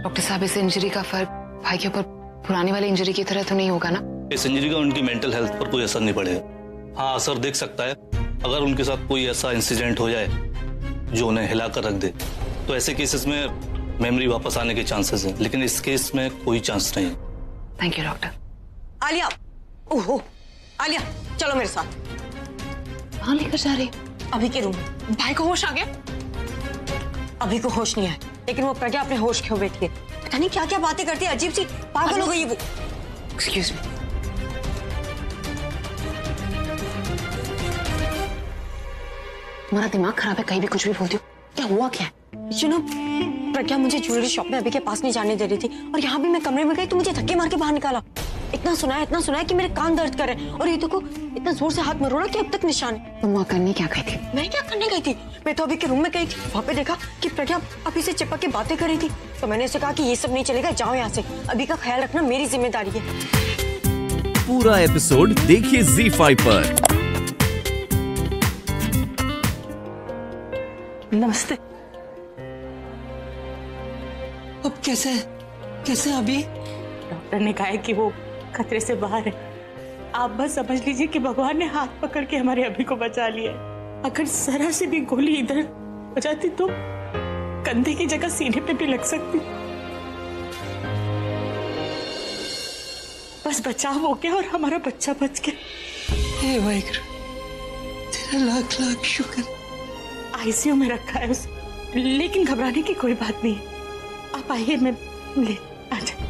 Doctor साहब, इस injury का फर्क भाई के ऊपर पुरानी वाली इंजरी की तरह तो नहीं होगा ना? इस इंजरी का उनकी मेंटल हेल्थ पर कोई असर नहीं पड़ेगा। हाँ, असर देख सकता है अगर उनके साथ कोई ऐसा इंसिडेंट हो जाए जो उन्हें हिला कर रख दे, तो ऐसे केसेस में मेमोरी वापस आने के चांसेस हैं, लेकिन इस केस में कोई चांस नहीं है। Thank you doctor. आलिया, ओहो आलिया, चलो मेरे साथ। कहाँ लेकर जा रही? अभी के रूम में। भाई को होश आ गया? अभी को होश नहीं आया, लेकिन वो प्रज्ञा अपने होश खो बैठी है। पता नहीं क्या क्या बातें करती है, अजीब सी पागल हो गई है वो। Excuse me. तुम्हारा दिमाग खराब है, कहीं भी कुछ भी बोलती हो। क्या हुआ क्या है? प्रज्ञा मुझे ज्वेलरी शॉप में अभी के पास नहीं जाने दे रही थी, और यहाँ भी मैं कमरे में गई तो मुझे धक्के मार के बाहर निकाला। इतना सुना है कि मेरे कान दर्द कर रहे हैं, और ये देखो इतना जोर से हाथ मरोड़ा कि अब तक निशान है। तुम वहाँ करने क्या गई थी? मैं क्या करने गई थी? मैं तो अभी के रूम में गई थी, वहाँ पे देखा कि प्रज्ञा अभी से चिपक के बातें कर रही थी, तो मैंने उसे कहा कि ये सब नहीं चलेगा, जाओ यहाँ से। अभी का ख्याल रखना मेरी जिम्मेदारी है। पूरा एपिसोड देखिए ZEE5 पर। नमस्ते। अब कैसे अभी? डॉक्टर ने कहा है कि वो खतरे से बाहर है। आप बस समझ लीजिए कि भगवान ने हाथ पकड़ के हमारे अभी को बचा लिया है। अगर जरा से भी गोली इधर हो जाती तो कंधे की जगह सीने पे भी लग सकती। बस बचाव हो गया और हमारा बच्चा बच गया। हे वाहिगुरु, तेरा लाख लाख शुक्र। आईसीयू में रखा है उसे, लेकिन घबराने की कोई बात नहीं है। आप आइए, मैं ले आ जाए।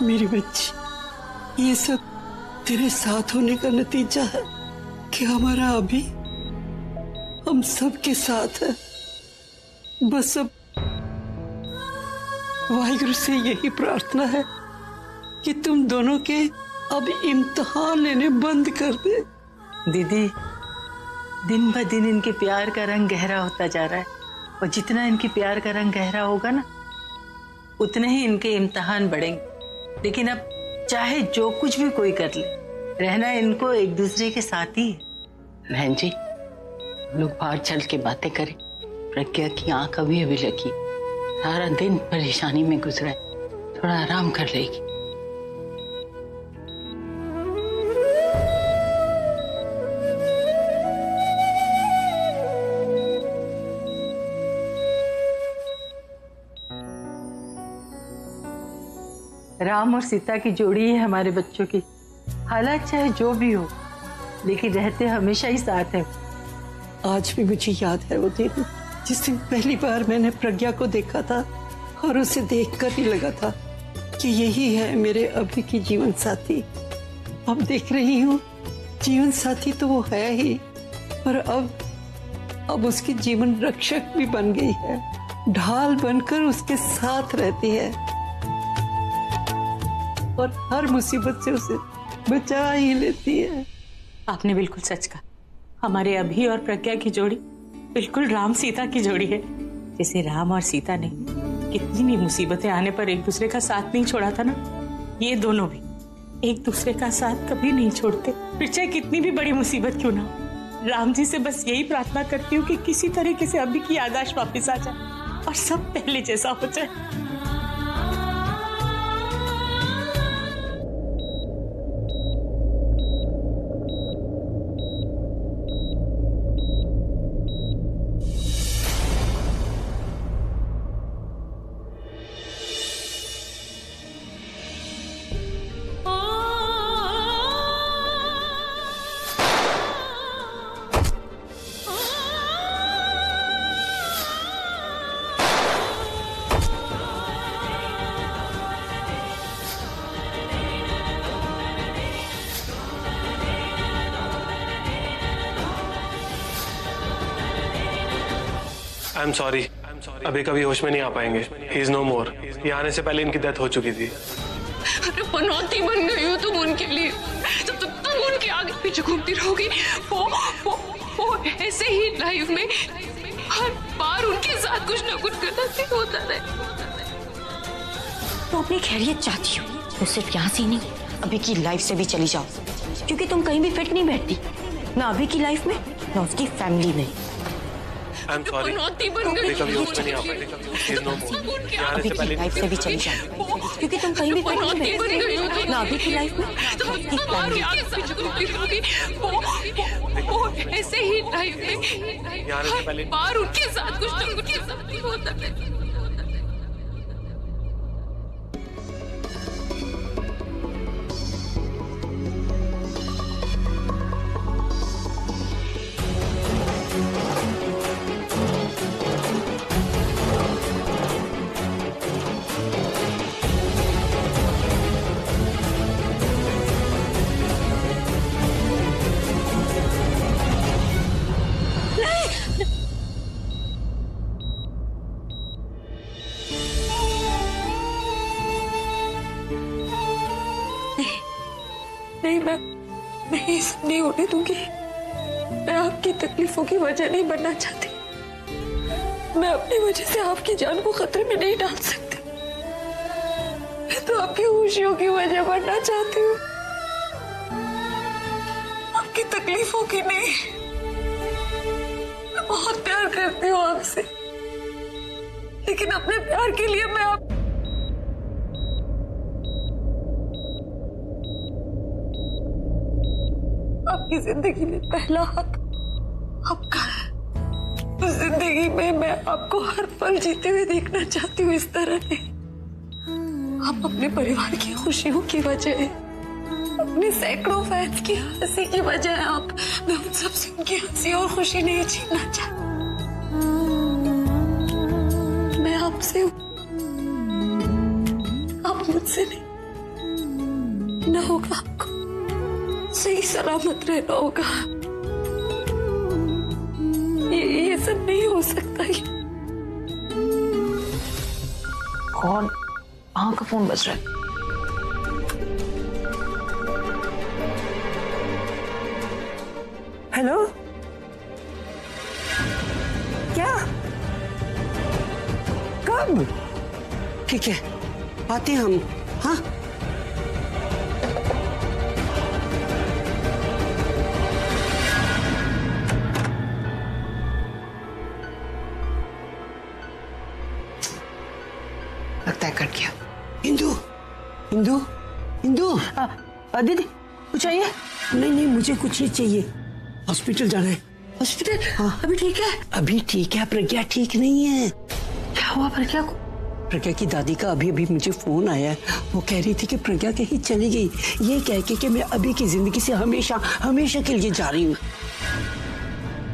मेरी बच्ची, ये सब तेरे साथ होने का नतीजा है कि हमारा अभी हम सब के साथ है। बस अब वाहिगुरु से यही प्रार्थना है कि तुम दोनों के अब इम्तिहान लेने बंद कर दे। दीदी, दिन ब दिन इनके प्यार का रंग गहरा होता जा रहा है, और जितना इनके प्यार का रंग गहरा होगा ना, उतने ही इनके इम्तिहान बढ़ेंगे। लेकिन अब चाहे जो कुछ भी कोई कर ले, रहना इनको एक दूसरे के साथ ही है। बहन जी, लोग बाहर चल के बातें करें। प्रज्ञा की आंख अभी लगी, सारा दिन परेशानी में गुजरा है, थोड़ा आराम कर लेगी। राम और सीता की जोड़ी है हमारे बच्चों की। हालात चाहे जो भी हो, लेकिन रहते हमेशा ही साथ है। आज भी मुझे याद है वो दिन जिस दिन पहली बार मैंने प्रज्ञा को देखा था, और उसे देखकर ही लगा था कि यही है मेरे अभी की जीवन साथी। अब देख रही हूँ, जीवन साथी तो वो है ही, पर अब उसकी जीवन रक्षक भी बन गई है, ढाल बनकर उसके साथ रहती है और हर मुसीबत से उसे बचा ही लेती है। आपने बिल्कुल सच कहा। हमारे अभी और प्रज्ञा की जोड़ी बिल्कुल राम सीता की जोड़ी है। जैसे राम और सीता ने कितनी भी मुसीबतें आने पर एक दूसरे का साथ नहीं छोड़ा था ना, ये दोनों भी एक दूसरे का साथ कभी नहीं छोड़ते, फिर चाहे कितनी भी बड़ी मुसीबत क्यों ना हो। राम जी से बस यही प्रार्थना करती हूँ कि किसी तरीके से अभी की याददाश्त वापस आ जाए और सब पहले जैसा हो जाए। आई एम सॉरी, अभी कभी होश में नहीं आ पाएंगे। ही इज नो मोर। यहाँ आने से पहले इनकी डेथ हो चुकी थी। अरे पनौती बन गई हो तुम उनके लिए, जब तक तुम उनके आगे पीछे घूमती रहोगी वो ऐसे ही लाइफ में हर बार उनके साथ कुछ ना कुछ गलत ही होता रहे। तो अपनी खैरियत चाहती हो तो सिर्फ यहाँ से नहीं, अभी की लाइफ से भी चली जाओ, क्योंकि तुम कहीं भी फिट नहीं बैठती, ना अभी की लाइफ में ना उसकी फैमिली में। आई एम सॉरी, कभी होश में नहीं आ पाएंगे। ही इज नो मोर। यहाँ आने अभी से की पहले लाइफ से भी चली जाओ, क्योंकि तुम कहीं भी फिट नहीं बैठती, ना अभी की लाइफ में ना उसकी फैमिली में। वो ऐसे ही लाइफ में हर बार उनके साथ कुछ ना कुछ होता है। नहीं, मैं ये सब नहीं होने दूंगी। मैं आपकी तकलीफों की वजह नहीं बनना चाहती। मैं अपनी वजह से आपकी जान को खतरे में नहीं डाल सकती। मैं तो आपकी खुशियों की वजह बनना चाहती हूँ, आपकी तकलीफों की नहीं। मैं बहुत प्यार करती हूँ आपसे, लेकिन अपने प्यार के लिए मैं आपकी जिंदगी में पहला हक आपका है। उस जिंदगी में मैं आपको हर पल जीते हुए देखना चाहती हूँ। इस तरह नहीं, आप अपने परिवार की खुशियों की वजह है, अपने सैकड़ों फैंस की हंसी की वजह है आप। मैं उन सब से उनकी हंसी और खुशी नहीं छीनना चाहती। मैं आपसे हूँ, आप मुझसे नहीं। न होगा आपको सही सलामत रहना होगा। ये सब नहीं हो सकता। कौन? माँ का फोन बज रहा है। हेलो, क्या? कब? ठीक है, आते हैं हम। हाँ, लगता है कट गया। इंदु, इंदु, इंदु। दीदी कुछ चाहिए? नहीं नहीं, मुझे कुछ ही चाहिए। हॉस्पिटल जाना है। हॉस्पिटल? हाँ। अभी ठीक है? अभी ठीक है, प्रज्ञा ठीक नहीं है। क्या हुआ प्रज्ञा को? प्रज्ञा की दादी का अभी अभी मुझे फोन आया है। वो कह रही थी कि प्रज्ञा कहीं चली गई, ये कह के कि मैं अभी की जिंदगी से हमेशा हमेशा के लिए जा रही हूँ।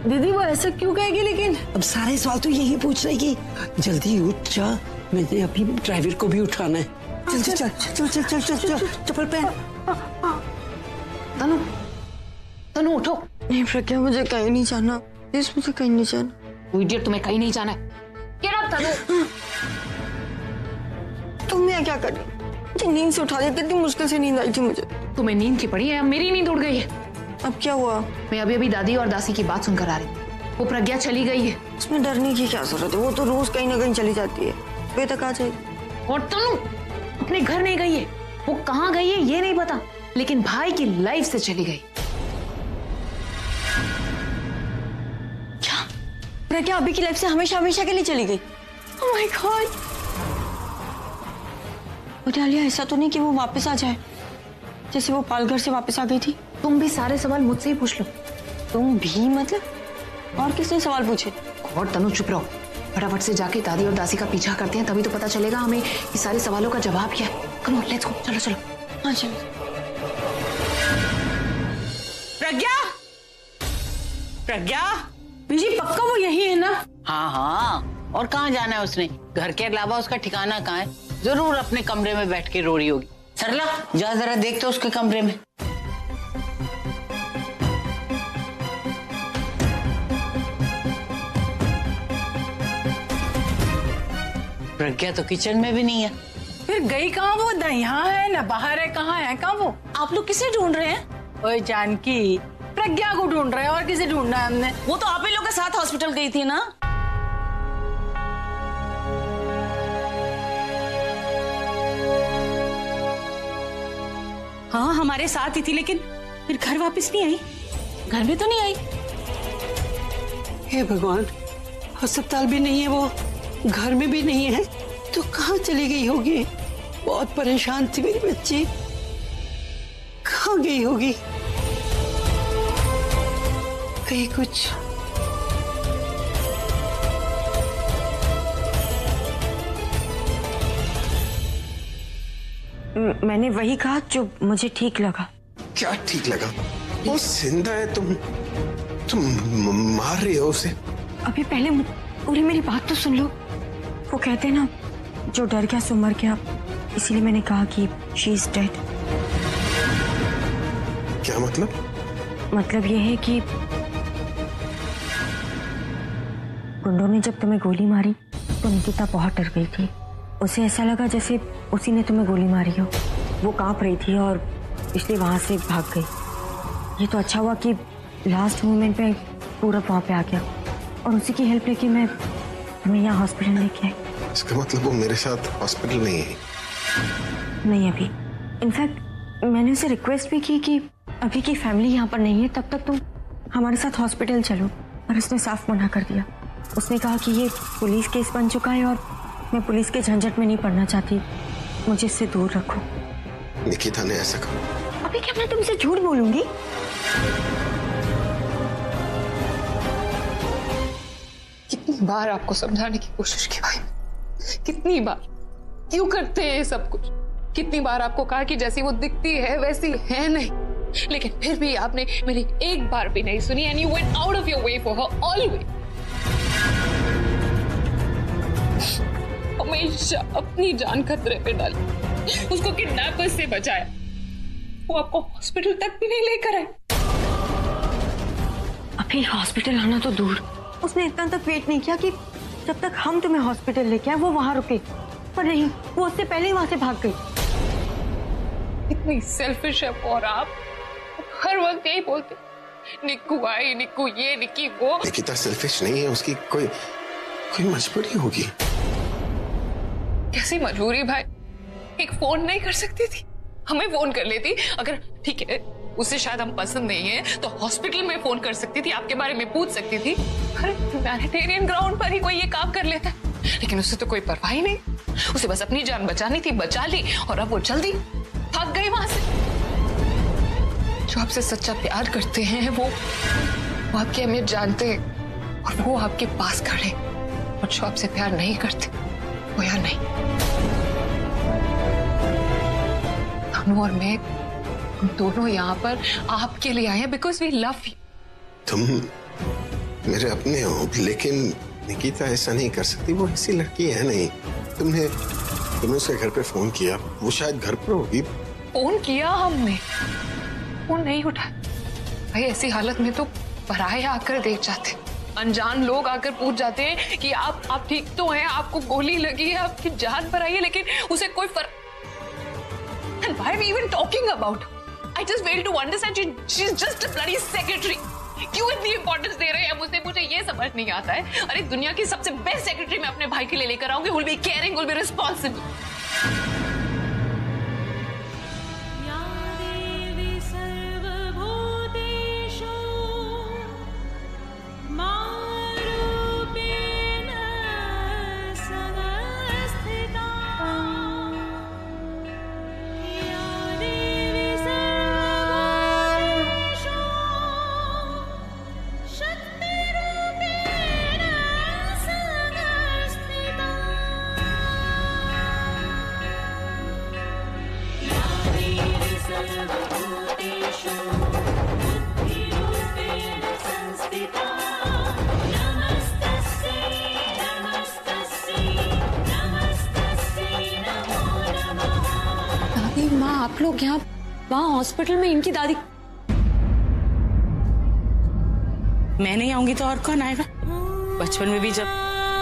दीदी वो ऐसा क्यों कहेगी? लेकिन अब सारे सवाल तो यही पूछ रही कि जल्दी उठ जा, मैंने अभी ड्राइवर को भी उठाना है। चल चल चल चल चल चल चल चल, चप्पल पहन। तनु, तनु उठो। नहीं प्रज्ञा, मुझे कहीं नहीं जाना, प्लीज मुझे कहीं नहीं जाना। वो इडियट, तुम्हें कहीं नहीं जाना है। Get up, तनु। तुम यहाँ क्या कर रही? मुझे नींद से उठा दिया, कितनी मुश्किल से नींद आई थी मुझे। तुम्हें नींद की पड़ी है, मेरी नींद उड़ गई है। अब क्या हुआ? मैं अभी अभी दादी और दासी की बात सुनकर आ रही हूँ। वो प्रज्ञा चली गई है। उसमें डरने की क्या जरूरत है? वो तो रोज कहीं ना कहीं चली जाती है, वे तक आ जाएगी। और तनु अपने घर नहीं गई है। वो कहाँ गई है ये नहीं पता, लेकिन भाई की लाइफ से चली गई। क्या? प्रज्ञा अभी की लाइफ से हमेशा हमेशा के लिए चली गई? Oh my God. डालिया, ऐसा तो नहीं कि वो वापस आ जाए जैसे वो पालघर से वापस आ गई थी? तुम भी सारे सवाल मुझसे ही पूछ लो। तुम भी मतलब? और किसने सवाल पूछे? और तनु चुप रहो, फटाफट से जाके दादी और दासी का पीछा करते हैं, तभी तो पता चलेगा हमें ये सारे सवालों का जवाब क्या है। कम ऑन, लेट्स गो, चलो चलो। हाँ चलो। प्रज्ञा, प्रज्ञा, बीजी पक्का वो यही है ना? हाँ हाँ, और कहाँ जाना है उसने? घर के अलावा उसका ठिकाना कहाँ है? जरूर अपने कमरे में बैठ के रो रही होगी। सरला, जा जरा देख तो उसके कमरे में। प्रज्ञा तो किचन में भी नहीं है। फिर गई कहाँ वो? ना यहाँ है ना बाहर है, कहाँ है? कहाँ वो? आप लोग किसे ढूंढ रहे हैं? ओए जानकी, प्रज्ञा को ढूंढ रहे हैं, और किसे ढूंढना है हमने? वो तो आप ही लोग के साथ हॉस्पिटल गई थी ना। हाँ हमारे साथ ही थी, लेकिन फिर घर वापस नहीं आई। घर में तो नहीं आई। हे भगवान, अस्पताल भी नहीं है वो, घर में भी नहीं है, तो कहाँ चली गई होगी? बहुत परेशान थी मेरी बच्ची, कहाँ गई होगी? कहीं कुछ मैंने वही कहा जो मुझे ठीक लगा। क्या ठीक लगा? वो जिंदा है, तुम मार रही हो उसे। अभी पहले पूरी मेरी बात तो सुन लो। वो कहते हैं ना, जो डर गया सो मर गया, इसीलिए मैंने कहा कि शी इज डेड। क्या मतलब? मतलब ये है कि गुंडों ने जब तुम्हें गोली मारी तो निकिता बहुत डर गई थी। उसे ऐसा लगा जैसे उसी ने तुम्हें गोली मारी हो। वो कांप रही थी और इसलिए वहां से भाग गई। ये तो अच्छा हुआ कि लास्ट मोमेंट पे पूरब वहां पे आ गया और उसी की हेल्प लेके मैं तुम्हें यहाँ हॉस्पिटल लेके आई। इसका मतलब वो मेरे साथ हॉस्पिटल में है? नहीं अभी। इनफैक्ट मैंने उसे रिक्वेस्ट भी की कि अभी की फैमिली यहाँ पर नहीं है, तब तक तुम हमारे साथ हॉस्पिटल चलो, पर उसने साफ मना कर दिया। उसने कहा कि ये पुलिस केस बन चुका है और मैं पुलिस के झंझट में नहीं पड़ना चाहती, मुझे इससे दूर रखो। निकिता ने ऐसा कहा? अभी क्या मैं तुमसे झूठ बोलूंगी? कितनी बार आपको समझाने की कोशिश की भाई, कितनी बार, क्यों करते हैं ये सब कुछ? कितनी बार आपको कहा कि जैसी वो दिखती है वैसी है नहीं, लेकिन फिर भी आपने मेरी एक बार भी नहीं सुनी। And you went out of your way for her always. हमेशा अपनी जान खतरे पे डाली, उसको किडनैपर्स से बचाया, वो आपको हॉस्पिटल तक भी नहीं लेकर आए। अभी हॉस्पिटल आना तो दूर, उसने इतना तक वेट नहीं किया कि जब तक हम तुम्हें हॉस्पिटल लेके आए वो वहां रुके, पर नहीं, वो उससे पहले ही वहां से भाग गई। इतनी सेल्फिश है और आप हर वक्त यही बोलते, निक्कू आई, निक्कू ये, निक्की वो। निकिता सेल्फिश नहीं है, उसकी कोई मजबूरी होगी। कैसी मजबूरी भाई? एक फोन नहीं कर सकती थी? हमें फोन कर लेती, अगर ठीक है उसे शायद हम पसंद नहीं है तो हॉस्पिटल में फोन कर सकती थी, आपके बारे में पूछ सकती थी। अरे ह्यूमैनिटेरियन ग्राउंड पर ही कोई ये काम कर लेता, लेकिन उससे तो कोई परवाह ही नहीं। उसे बस अपनी जान बचानी थी, बचा ली, और अब वो जल्दी भाग गई वहां से। जो आपसे सच्चा प्यार करते हैं वो आपकी अहमियत जानते हैं और वो आपके पास खड़े, और जो आपसे प्यार नहीं करते वो यार नहीं। अनु और मैं, हम दोनों यहाँ पर आपके लिए आए हैं बिकॉज वी लव यू। तुम मेरे अपने हो, लेकिन निकिता ऐसा नहीं कर सकती, वो ऐसी लड़की है नहीं। तुमने उसके घर पे फोन किया, वो शायद घर पर होगी। फोन किया हमने, फोन नहीं उठा भाई। ऐसी हालत में तो पराये आकर देख जाते, अनजान लोग आकर पूछ जाते हैं कि आप ठीक तो हैं, आपको गोली लगी है, आपकी जान पर आई है, लेकिन उसे कोई फर्क। And why are we even talking about? I just fail to understand. She's just a bloody secretary. क्यों इतनी इंपॉर्टेंस दे रहे हैं मुझे? मुझे ये समझ नहीं आता है। अरे दुनिया की सबसे बेस्ट सेक्रेटरी मैं अपने भाई के लिए लेकर आऊंगी, will be caring, will be responsible. माँ, आप लोग यहाँ वहाँ हॉस्पिटल में इनकी दादी। मैं नहीं आऊंगी तो और कौन आएगा? बचपन में भी जब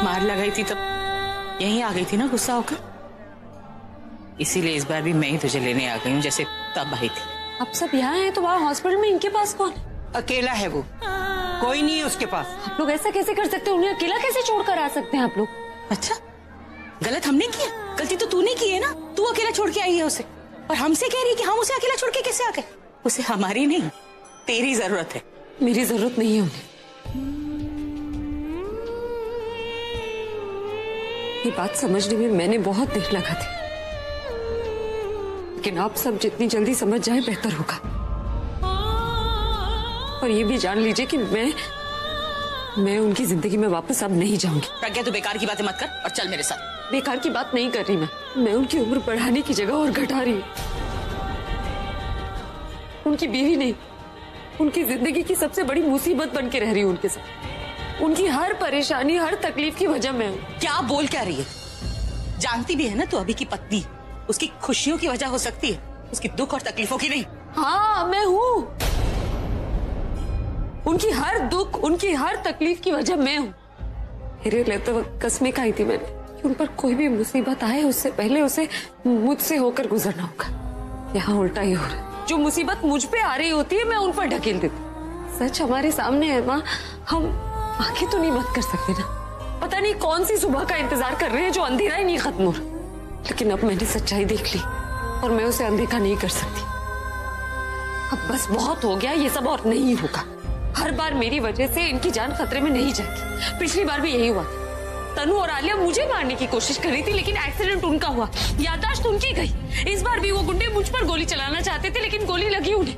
मार लगाई थी तब यहीं आ गई थी ना गुस्सा होकर, इसीलिए इस बार भी मैं ही तुझे लेने आ गई हूँ जैसे तब आई थी। आप सब यहाँ हैं तो वहाँ हॉस्पिटल में इनके पास कौन है? अकेला है वो, कोई नहीं है उसके पास। आप लोग ऐसा कैसे कर सकते हैं? उन्हें अकेला कैसे छोड़कर आ सकते हैं आप लोग? अच्छा, गलत हमने किया? गलती तो तूने की है ना, तू अकेला छोड़ के आई है उसे, और हमसे कह रही है कि हम उसे अकेला छोड़ के कैसे आ गए? उसे हमारी नहीं तेरी जरूरत है। मेरी जरूरत नहीं है उन्हें। ये बात समझने में मैंने बहुत देर लगा थी, लेकिन आप सब जितनी जल्दी समझ जाए बेहतर होगा। और ये भी जान लीजिए कि मैं उनकी जिंदगी में वापस अब नहीं जाऊंगी। प्रज्ञा, तू बेकार की बातें मत कर और चल मेरे साथ। बेकार की बात नहीं कर रही मैं उनकी उम्र बढ़ाने की जगह और घटा रही हूँ। उनकी बीवी नहीं, उनकी जिंदगी की सबसे बड़ी मुसीबत बन के रह रही हूँ उनके साथ। उनकी हर परेशानी, हर तकलीफ की वजह मैं हूँ। क्या बोल क्या रही है? जानती भी है ना तू अभी की पत्नी, उसकी खुशियों की वजह हो सकती है, उसकी दुख और तकलीफों की नहीं। हाँ, मैं हूँ। उनकी हर दुख, उनकी हर तकलीफ की वजह मैं हूँ। हीरे लेते वक्त कसमें खाई थी मैंने कि उन पर कोई भी मुसीबत आए उससे पहले उसे मुझसे होकर गुजरना होगा। यहाँ उल्टा ही हो रहा है। जो मुसीबत मुझ पे आ रही होती है मैं उन पर ढकेल देती। सच हमारे सामने है माँ, हम आंखें तो नहीं बंद कर सकते ना। पता नहीं कौन सी सुबह का इंतजार कर रहे हैं जो अंधेरा ही नहीं खत्म हो रहा। लेकिन अब मैंने सच्चाई देख ली और मैं उसे अनदेखा नहीं कर सकती। अब बस बहुत हो गया, ये सब और नहीं होगा। हर बार मेरी वजह से इनकी जान खतरे में नहीं जाएगी। पिछली बार भी यही हुआ था। तनु और आलिया मुझे मारने की कोशिश कर रही थी, लेकिन एक्सीडेंट उनका हुआ, याददाश्त उनकी गई। इस बार भी वो गुंडे मुझ पर गोली चलाना चाहते थे, लेकिन गोली लगी उन्हें।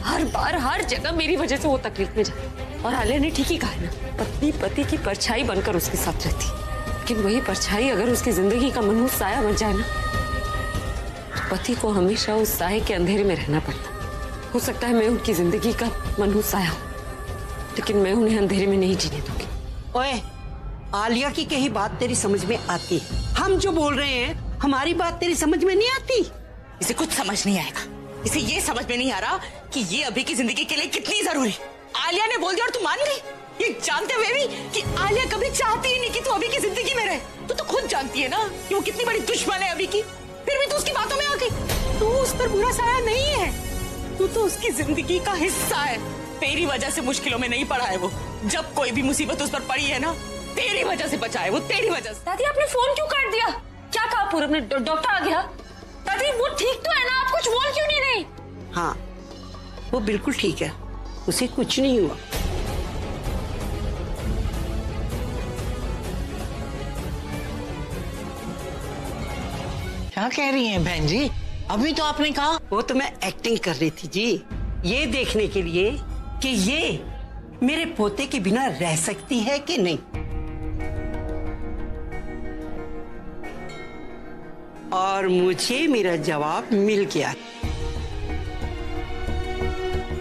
हर बार हर जगह मेरी वजह से वो तकलीफ में जाती। और आलिया ने ठीक ही कहा ना, पत्नी पति की परछाई बनकर उसके साथ रहती, लेकिन वही परछाई अगर उसकी जिंदगी का मनहूस साया बन जाए ना, तो पति को हमेशा उस साये के अंधेरे में रहना पड़ता। हो सकता है मैं उनकी जिंदगी का मनहूस साया हूं, लेकिन मैं उन्हें अंधेरे में नहीं जीने दूंगी। ओए, आलिया की कही बात तेरी समझ में आती है, हम जो बोल रहे हैं हमारी बात तेरी समझ में नहीं आती। इसे कुछ समझ नहीं आएगा। इसे ये समझ में नहीं आ रहा कि ये अभी की जिंदगी के लिए कितनी जरूरी। आलिया ने बोल दिया और तू मान गई, ये जानते हुए भी कि आलिया कभी चाहती ही नहीं कि तू अभी की जिंदगी में रहे। तू तो खुद जानती है ना कि वो कितनी बड़ी दुश्मन है अभी की, फिर भी तू उसकी बातों में आ गई। तू उस पर बुरा साया नहीं है, तू तो उसकी जिंदगी का हिस्सा है। तेरी वजह से मुश्किलों में नहीं पड़ा है वो। जब कोई भी मुसीबत उस पर पड़ी है ना, तेरी वजह से बचा है वो, तेरी वजह से। दादी, आपने फोन क्यों काट दिया? क्या कहा पूरब ने? डॉक्टर आ गया? दादी, वो ठीक तो है ना? आप कुछ बोल क्यों नहीं रही? हाँ, वो बिल्कुल ठीक है, उसे कुछ नहीं हुआ। क्या कह रही हैं बहन जी? अभी तो आपने कहा। वो तो मैं एक्टिंग कर रही थी जी, ये देखने के लिए कि ये मेरे पोते के बिना रह सकती है कि नहीं। और मुझे मेरा जवाब मिल गया,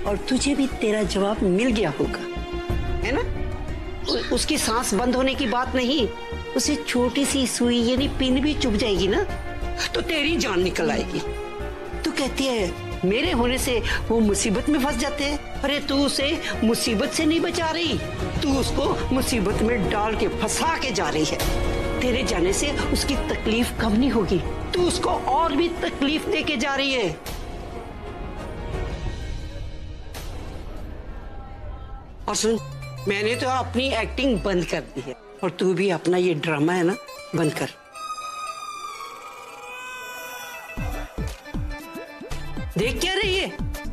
और तुझे भी तेरा जवाब मिल गया होगा, है ना? उसकी सांस बंद होने की बात नहीं, उसे छोटी सी सुई यानी पिन भी चुभ जाएगी ना, तो तेरी जान निकल आएगी। तू कहती है मेरे होने से वो मुसीबत में फंस जाते हैं। अरे तू उसे मुसीबत से नहीं बचा रही, तू उसको मुसीबत में डाल के फंसा के जा रही है। तेरे जाने से उसकी तकलीफ कम नहीं होगी, तू उसको और भी तकलीफ दे के जा रही है। और सुन, मैंने तो अपनी एक्टिंग बंद कर दी है, और तू भी अपना ये ड्रामा है ना बंद कर। देख क्या रही है?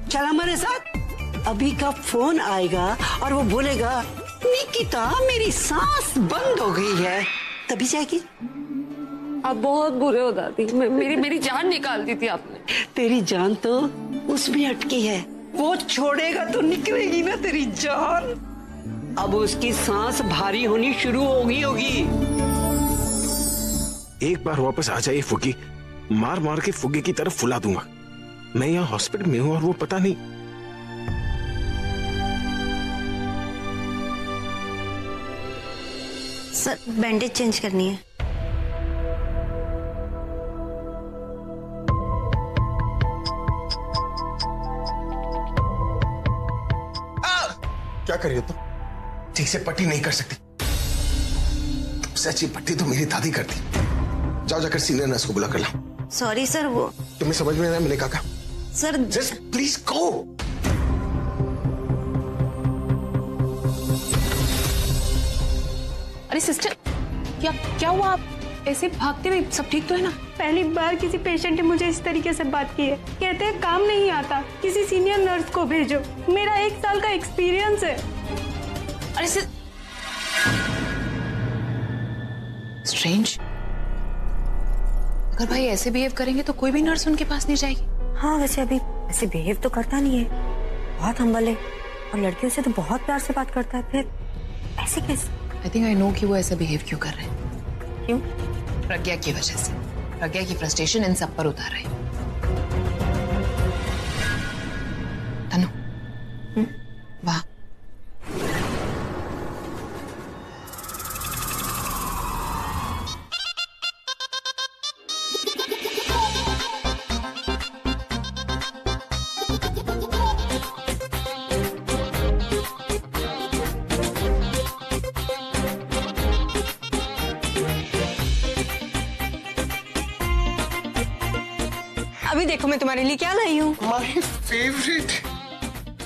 चल हमारे साथ। अभी का फोन आएगा और वो बोलेगा निकिता मेरी सांस बंद हो गई है, तभी जाएगी। आप बहुत बुरे हो दादी, मेरी जान निकाल दी थी आपने। तेरी जान तो उसमें अटकी है, वो छोड़ेगा तो निकलेगी ना तेरी जान। अब उसकी सांस भारी होनी शुरू होगी। एक बार वापस आ जाइए फुग्गी, मार मार के फुग्गी की तरफ फुला दूंगा। मैं यहाँ हॉस्पिटल में हूँ और वो पता नहीं। सर, बैंडेज चेंज करनी है। क्या कर रही हो तुम? ठीक से पट्टी नहीं कर सकती, इससे अच्छी पट्टी तो मेरी दादी करती। जाओ जाकर सीनियर नर्स को बुला कर लाओ। सॉरी सर, वो तुम्हें समझ में आया मैंने कहा सर? Just please go. अरे सिस्टर, क्या हुआ? आप ऐसे भागते हुए, सब ठीक तो है ना? पहली बार किसी पेशेंट ने मुझे इस तरीके से बात की है। कहते हैं काम नहीं आता, किसी सीनियर नर्स को भेजो। मेरा 1 साल का एक्सपीरियंस है। अरे स्ट्रेंज। अगर भाई ऐसे बिहेव करेंगे तो कोई भी नर्स उनके पास नहीं जाएगी। हाँ, वैसे अभी ऐसे बिहेव तो करता नहीं है, बहुत हम्बल है और लड़कियों से तो बहुत प्यार से बात करता है। फिर ऐसे कैसे? आई थिंक आई नो कि वो ऐसा बिहेव क्यों कर रहे हैं। क्यों? प्रज्ञा की वजह से। प्रज्ञा की फ्रस्ट्रेशन इन सब पर उतार रहे हैं। तनु, वाह, अभी देखो मैं तुम्हारे लिए क्या लाई हूँ। My favourite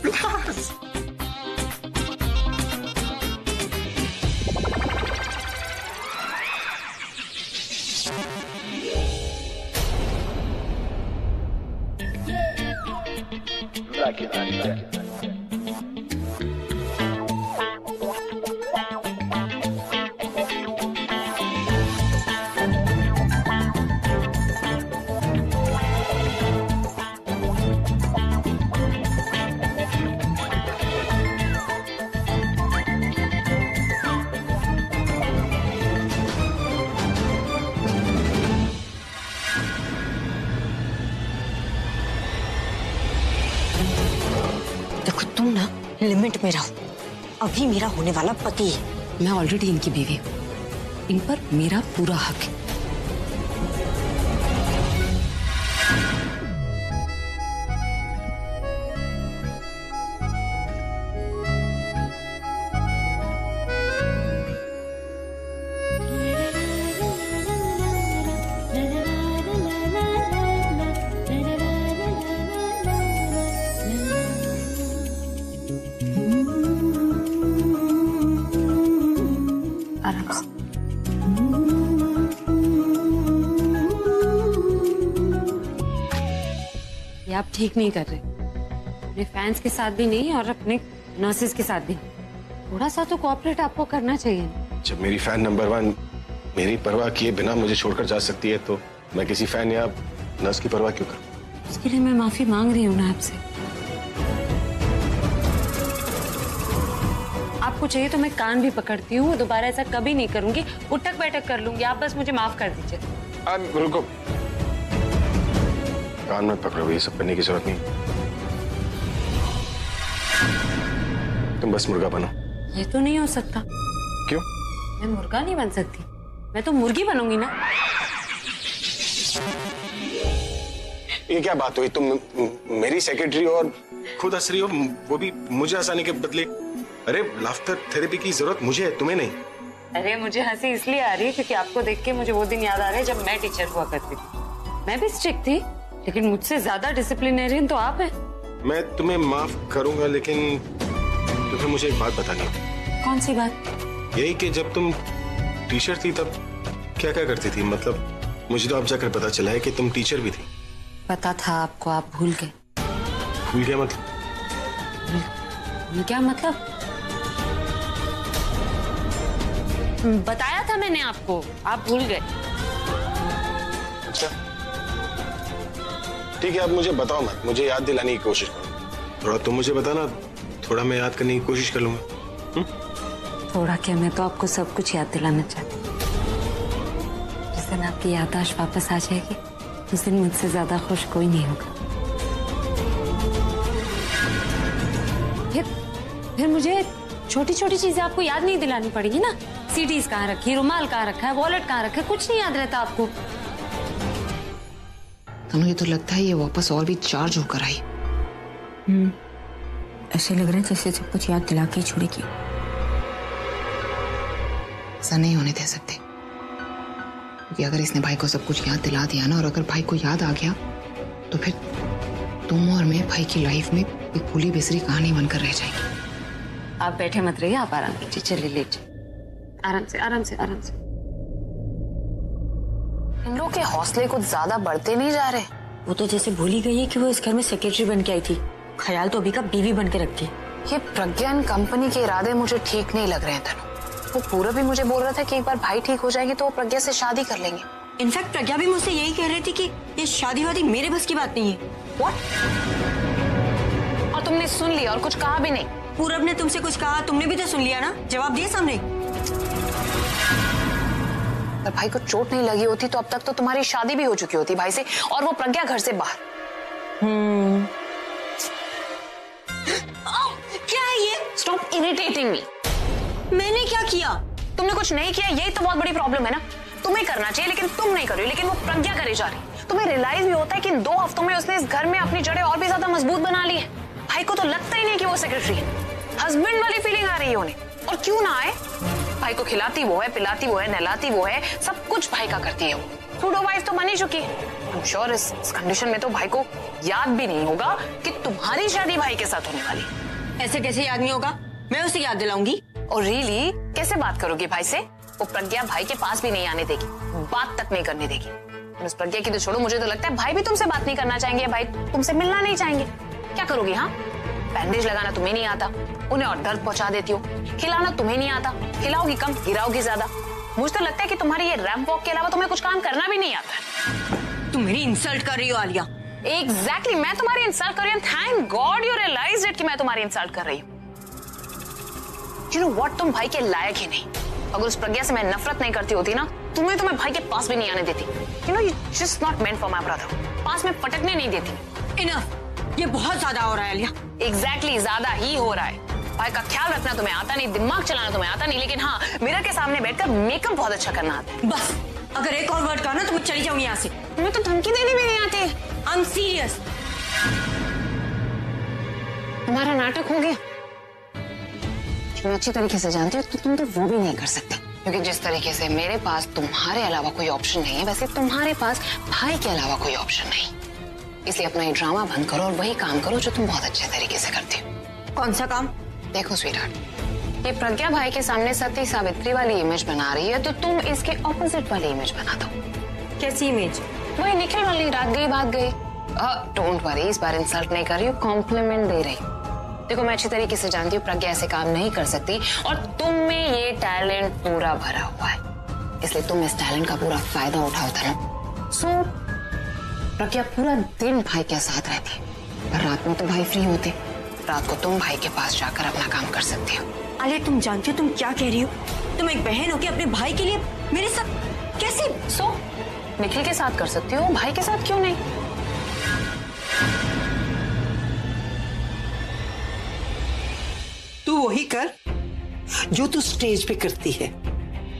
glass. देखो तुम ना लिमिट में रहो, अभी मेरा होने वाला पति है। मैं ऑलरेडी इनकी बीवी हूँ, इन पर मेरा पूरा हक है। ये आप ठीक नहीं कर रहे, अपने फैंस के साथ भी नहीं और अपने नर्सेज के साथ भी। थोड़ा सा तो कोऑपरेट आपको करना चाहिए। जब मेरी फैन नंबर 1 मेरी परवाह किए बिना मुझे छोड़कर जा सकती है तो मैं किसी फैन या नर्स की परवाह क्यों करूं? उसके लिए मैं माफी मांग रही हूँ ना आपसे। आपको चाहिए तो मैं कान भी पकड़ती हूँ, दोबारा ऐसा कभी नहीं करूंगी, उठक बैठक कर लूंगी। आप बस मुझे माफ कर दीजिए। रुको, कान मत पकड़ो, ये सब करने की जरूरत नहीं। तुम बस मुर्गा बनो। ये तो नहीं हो सकता। क्यों? मैं मुर्गा नहीं बन सकती, मैं तो मुर्गी बनूंगी ना। ये क्या बात हुई? तुम मेरी सेक्रेटरी और खुद हंस रही हो, वो भी मुझे हंसाने के बदले। अरे लाफ्टर थेरेपी की जरूरत मुझे है, तुम्हें नहीं। अरे मुझे हंसी इसलिए आ रही है क्योंकि आपको देख के मुझे वो दिन याद आ रहा है जब मैं टीचर हुआ करती थी। मैं भी स्ट्रिक्ट थी, लेकिन मुझसे ज्यादा डिसिप्लिनेरियन तो आप हैं। मैं तुम्हें माफ करूंगा, लेकिन तुम्हें मुझे एक बात बतानी है। कौन सी बात? यही कि जब तुम टीचर थी तब क्या क्या करती थी? मतलब मुझे तो अब जाकर पता चला है कि तुम टीचर भी थी। पता था आपको, आप भूल गए। भूल गया मतलब? क्या मतलब? बताया था मैंने आपको, आप भूल गए। अच्छा ठीक है, अब मुझे बताओ मत, मुझे याद दिलाने की कोशिश करो। थोड़ा तुम मुझे बताना, थोड़ा मैं याद करने की कोशिश कर लूंगा। थोड़ा क्या, मैं तो आपको सब कुछ याद दिलाना चाहती हूँ। जिस दिन आपकी याददाश्त वापस आ जाएगी उस दिन मुझसे ज्यादा खुश कोई नहीं होगा। फिर मुझे छोटी छोटी चीजें आपको याद नहीं दिलानी पड़ेगी ना। सीडीज कहाँ रखी, रुमाल कहाँ रखा है, वॉलेट कहाँ रखा है, कुछ नहीं याद रहता आपको। तनु, ये तो लगता है ये वापस और भी चार्ज होकर आई। ऐसे लग रहा है जैसे सब कुछ याद दिला के छोड़ेगी। ऐसा नहीं होने दे सकते। क्योंकि अगर इसने भाई को सब कुछ याद दिला दिया ना, और अगर भाई को याद आ गया तो फिर तुम और मैं भाई की लाइफ में एक भूली बिसरी कहानी बनकर रह जाएगी। आप बैठे मत रहिए, आप आराम कीजिए, चलिए लेट आराम से आराम से आराम से। इन लोग के हौसले कुछ ज्यादा बढ़ते नहीं जा रहे। वो तो जैसे भूल ही गई है कि वो इस घर में सेक्रेटरी बन के आई थी। ख्याल तो अभी का बीवी बन के रखती है। ये प्रज्ञान कंपनी के इरादे मुझे ठीक नहीं लग रहे हैं तनु। वो पूरा भी मुझे बोल रहा था कि एक बार भाई ठीक हो जाएगी तो वो प्रज्ञा से शादी कर लेंगे। इनफैक्ट प्रज्ञा भी मुझसे यही कह रही थी कि ये शादी वादी मेरे बस की बात नहीं है। What? और तुमने सुन लिया और कुछ कहा भी नहीं? पूरब ने तुमसे कुछ कहा, तुमने भी तो सुन लिया ना, जवाब दिया सामने। अगर भाई को चोट नहीं लगी होती तो अब तक तो तुम्हारी शादी भी हो चुकी होती भाई से, और वो प्रज्ञा घर से बाहर। क्या है ये? Stop irritating me. मैंने क्या किया? तुमने कुछ नहीं किया, यही तो बहुत बड़ी प्रॉब्लम है ना। तुम्हें करना चाहिए लेकिन तुम नहीं कर रही हो, लेकिन वो प्रज्ञा करे जा रही। तुम्हें रियलाइज भी होता है कि इन 2 हफ्तों में उसने इस घर में अपनी जड़ें और भी ज्यादा मजबूत बना ली है। भाई को तो लगता ही नहीं कि वो सेक्रेटरी है। हस्बैंड वाली फीलिंग आ रही है उन्हें, और क्यों ना आए। भाई को खिलाती वो है, पिलाती वो है, नहलाती वो है, सब कुछ भाई का करती है वो। सूडो वाइफ तो बनी चुकी है। आई एम श्योर इस कंडीशन में तो भाई को याद भी नहीं होगा कि तुम्हारी शादी भाई के साथ होने वाली। ऐसे कैसे याद नहीं होगा? मैं उसे याद दिलाऊंगी। और रियली कैसे बात करोगी भाई से? वो प्रज्ञा भाई के पास भी नहीं आने देगी, बात तक नहीं करने देगी। उस प्रज्ञा की तो छोड़ो, मुझे तो लगता है भाई भी तुमसे बात नहीं करना चाहेंगे, भाई तुमसे मिलना नहीं चाहेंगे। क्या करोगी? हाँ, बैंडेज लगाना तुम्हें नहीं आता, उन्हें और दर्द पहुंचा देती हो। खिलाना तुम्हें नहीं आता, खिलाओगी कम, गिराओगी ज्यादा। मुझे तो लगता है कि तुम्हारी ये रैंप वॉक के अलावा तुम्हें कुछ काम करना भी नहीं आता। तुम मेरी इंसल्ट कर रही हो आलिया। एग्जैक्टली, मैं तुम्हारी इंसल्ट कर रही हूँ। Thank God you realised it कि मैं तुम्हारी इंसल्ट कर रही हूँ। यू नो व्हाट, तुम भाई के लायक ही नहीं। अगर उस प्रज्ञा से मैं नफरत नहीं करती होती ना, तुम्हें तो मैं भाई के पास भी नहीं आने देती। You know you just not meant for my brother. पास में पटकने नहीं देती। इनफ, ये बहुत ज्यादा हो रहा है आलिया। एग्जैक्टली, ज्यादा ही हो रहा है। भाई का ख्याल रखना तुम्हें आता नहीं, दिमाग चलाना तुम्हें आता नहीं, लेकिन हाँ मिरर के सामने बैठकर मेकअप बहुत अच्छा करना आता है। बस अगर एक और वर्ड कहा ना तो मैं चली जाऊंगी यहाँ से। तुम्हें तो धमकी देनी भी नहीं आती। I am serious. तुम्हारा नाटक हो गया। मैं अच्छी तरीके से जानती हूँ तो तुम तो वो भी नहीं कर सकते, क्योंकि जिस तरीके से मेरे पास तुम्हारे अलावा कोई ऑप्शन नहीं है, वैसे तुम्हारे पास भाई के अलावा कोई ऑप्शन नहीं। इसलिए अपना ये ड्रामा बंद करो और वही काम करो जो तुम बहुत अच्छे तरीके से करती हो। कौन सा काम? देखो स्वीटहार्ट, ये प्रज्ञा भाई के सामने सती सावित्री वाली इमेज बना रही है, तो तुम इसके ऑपोजिट वाली इमेज बना दो। कैसी इमेज? वही निखिल वाली, रात गई भाग गई। डोंट वरी, इस बार इंसल्ट नहीं कर रही हूँ, कॉम्प्लीमेंट दे रही हूँ। देखो मैं अच्छी तरीके से जानती हूँ प्रज्ञा ऐसे काम नहीं कर सकती, और तुम में ये टैलेंट पूरा भरा हुआ है, इसलिए तुम इस टैलेंट का पूरा फायदा उठाओ तनु। सो प्रज्ञा पूरा दिन भाई के साथ रहती है, और रात में तो भाई फ्री होते, रात को तुम भाई के पास जाकर अपना काम कर सकती हो। अरे तुम जानती हो तुम क्या कह रही हो? तुम एक बहन हो के अपने भाई के लिए मेरे साथ कैसे? सो निखिल के साथ कर सकती हो, भाई के साथ क्यों नहीं? तू वही कर जो तू स्टेज पे करती है,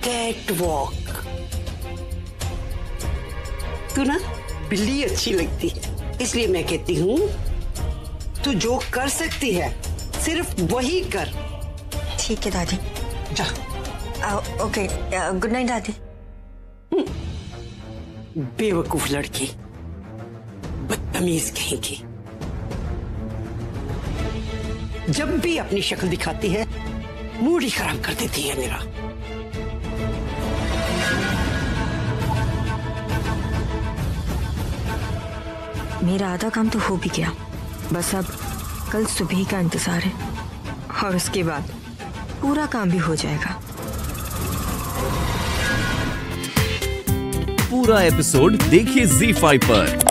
कैट वॉक। तू ना बिल्ली अच्छी लगती है, इसलिए मैं कहती हूँ तू जो कर सकती है सिर्फ वही कर। ठीक है दादी। जा। ओके, गुड नाइट दादी। बेवकूफ लड़की, बदतमीज कहेगी। जब भी अपनी शक्ल दिखाती है मूड ही खराब कर देती है मेरा। मेरा आधा काम तो हो भी गया, बस अब कल सुबह का इंतजार है, और उसके बाद पूरा काम भी हो जाएगा। पूरा एपिसोड देखिए ZEE5 पर।